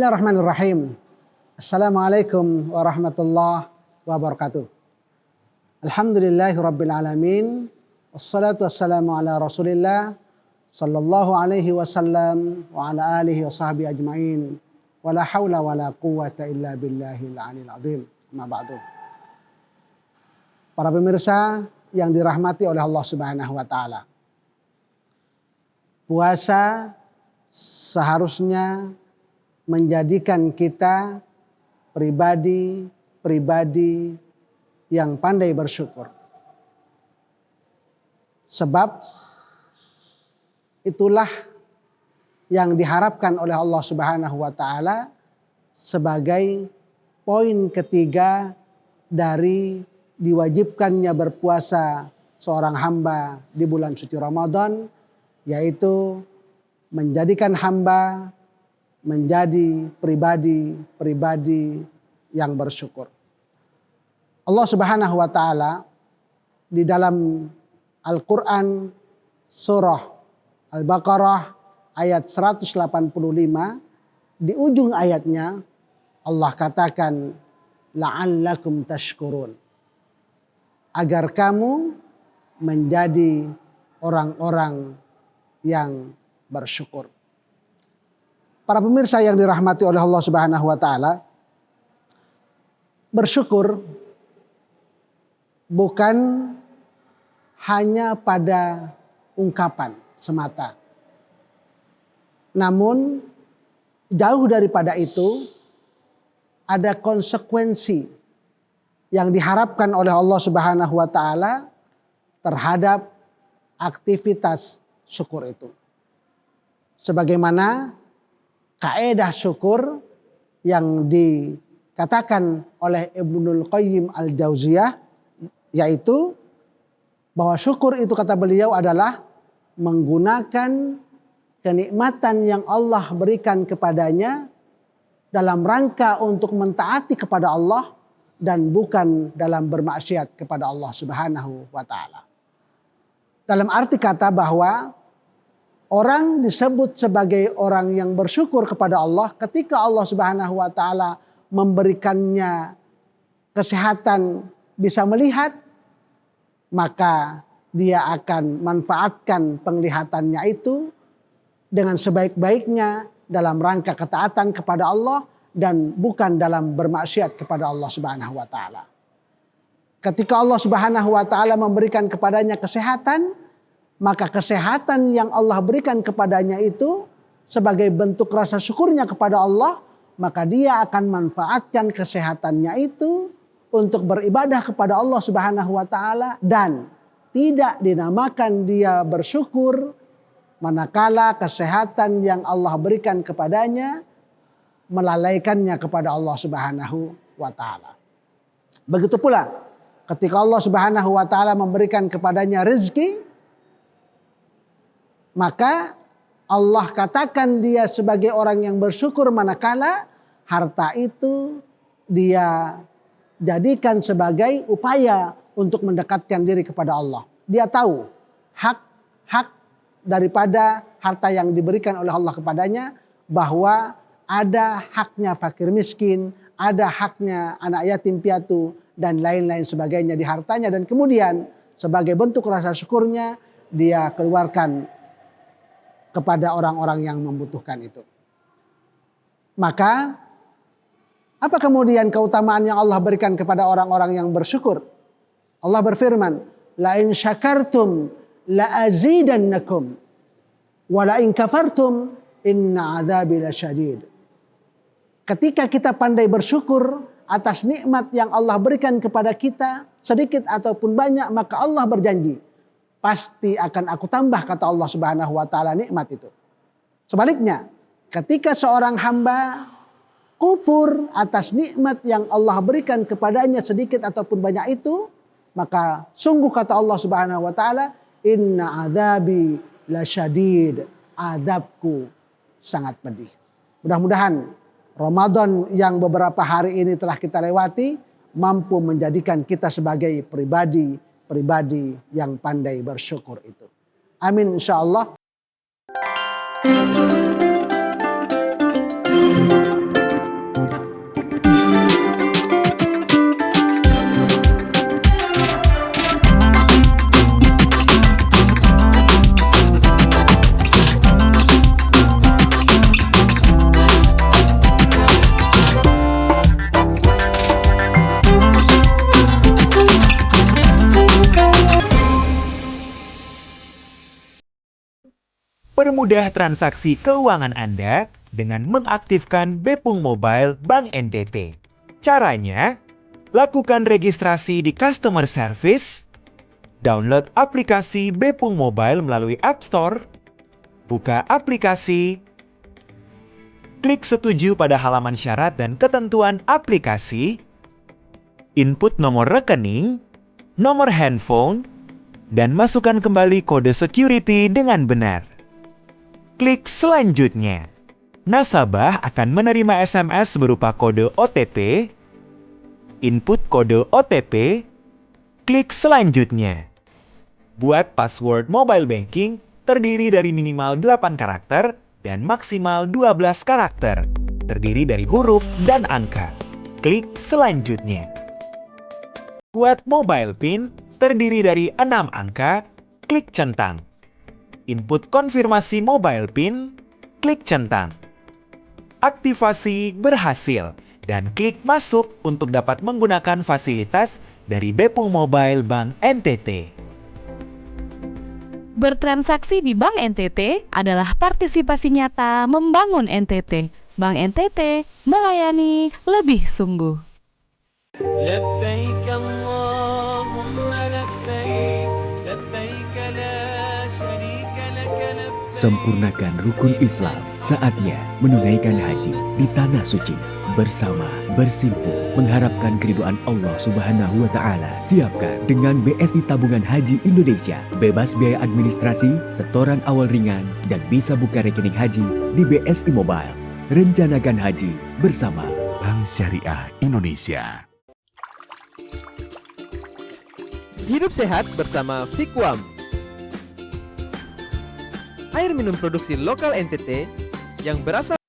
Bismillahirrahmanirrahim. Assalamualaikum warahmatullahi wabarakatuh. Alhamdulillahirabbil alamin. Wassalatu wassalamu ala Rasulillah sallallahu alaihi wasallam wa ala alihi wa sahbihi ajmain. Wala haula wala quwwata illa billahil aliyil azim. Amma ba'du. Para pemirsa yang dirahmati oleh Allah Subhanahu wa taala. Puasa seharusnya menjadikan kita pribadi yang pandai bersyukur. Sebab itulah yang diharapkan oleh Allah Subhanahu wa taala sebagai poin ketiga dari diwajibkannya berpuasa seorang hamba di bulan suci Ramadan, yaitu menjadikan hamba menjadi pribadi yang bersyukur. Allah Subhanahu wa taala di dalam Al-Qur'an surah Al-Baqarah ayat 185 di ujung ayatnya Allah katakan la'allakum tashkurun, agar kamu menjadi orang-orang yang bersyukur. Para pemirsa yang dirahmati oleh Allah Subhanahu wa taala, bersyukur bukan hanya pada ungkapan semata. Namun jauh daripada itu ada konsekuensi yang diharapkan oleh Allah Subhanahu wa taala terhadap aktivitas syukur itu. Sebagaimana kaedah syukur yang dikatakan oleh Ibnul Qayyim Al-Jauziyah, yaitu bahwa syukur itu kata beliau adalah menggunakan kenikmatan yang Allah berikan kepadanya dalam rangka untuk mentaati kepada Allah dan bukan dalam bermaksiat kepada Allah Subhanahu wa taala. Dalam arti kata bahwa orang disebut sebagai orang yang bersyukur kepada Allah ketika Allah Subhanahu wa taala memberikannya kesehatan bisa melihat, maka dia akan manfaatkan penglihatannya itu dengan sebaik-baiknya dalam rangka ketaatan kepada Allah dan bukan dalam bermaksiat kepada Allah Subhanahu wa taala. Ketika Allah Subhanahu wa taala memberikan kepadanya kesehatan, maka kesehatan yang Allah berikan kepadanya itu sebagai bentuk rasa syukurnya kepada Allah, maka dia akan manfaatkan kesehatannya itu untuk beribadah kepada Allah Subhanahu wa taala dan tidak dinamakan dia bersyukur manakala kesehatan yang Allah berikan kepadanya melalaikannya kepada Allah Subhanahu wa taala. Begitu pula ketika Allah Subhanahu wa taala memberikan kepadanya rezeki, maka Allah katakan dia sebagai orang yang bersyukur manakala harta itu dia jadikan sebagai upaya untuk mendekatkan diri kepada Allah. Dia tahu hak daripada harta yang diberikan oleh Allah kepadanya, bahwa ada haknya fakir miskin, ada haknya anak yatim piatu dan lain-lain sebagainya di hartanya, dan kemudian sebagai bentuk rasa syukurnya dia keluarkan kepada orang-orang yang membutuhkan itu. Maka apa kemudian keutamaan yang Allah berikan kepada orang-orang yang bersyukur? Allah berfirman, la in syakartum la azidannakum wa la in kafartum inna adzabi lasyadid. Ketika kita pandai bersyukur atas nikmat yang Allah berikan kepada kita, sedikit ataupun banyak, maka Allah berjanji, pasti akan aku tambah, kata Allah Subhanahu wa taala, nikmat itu. Sebaliknya, ketika seorang hamba kufur atas nikmat yang Allah berikan kepadanya sedikit ataupun banyak itu, maka sungguh kata Allah Subhanahu wa taala, inna adzabi lasyadid, azabku sangat pedih. Mudah-mudahan Ramadan yang beberapa hari ini telah kita lewati mampu menjadikan kita sebagai pribadi yang pandai bersyukur itu. Amin insyaallah. Permudah transaksi keuangan Anda dengan mengaktifkan Bepung Mobile Bank NTT. Caranya, lakukan registrasi di Customer Service, download aplikasi Bepung Mobile melalui App Store, buka aplikasi, klik setuju pada halaman syarat dan ketentuan aplikasi, input nomor rekening, nomor handphone, dan masukkan kembali kode security dengan benar. Klik selanjutnya. Nasabah akan menerima SMS berupa kode OTP. Input kode OTP. Klik selanjutnya. Buat password mobile banking terdiri dari minimal 8 karakter dan maksimal 12 karakter. Terdiri dari huruf dan angka. Klik selanjutnya. Buat mobile PIN terdiri dari 6 angka. Klik centang. Input konfirmasi mobile PIN, klik centang. Aktivasi berhasil dan klik masuk untuk dapat menggunakan fasilitas dari Bepung Mobile Bank NTT. Bertransaksi di Bank NTT adalah partisipasi nyata membangun NTT. Bank NTT melayani lebih sungguh. لبيك اللهم لبيك لبيك لا شريك لك لبيك. Sempurnakan rukun Islam, saatnya menunaikan haji di Tanah Suci. Bersama bersimpuh mengharapkan keridhaan Allah Subhanahu wa Ta'ala. Siapkan dengan BSI Tabungan Haji Indonesia. Bebas biaya administrasi, setoran awal ringan, dan bisa buka rekening haji di BSI Mobile. Rencanakan haji bersama Bank Syariah Indonesia. Hidup sehat bersama Fikwam. Air minum produksi lokal NTT yang berasal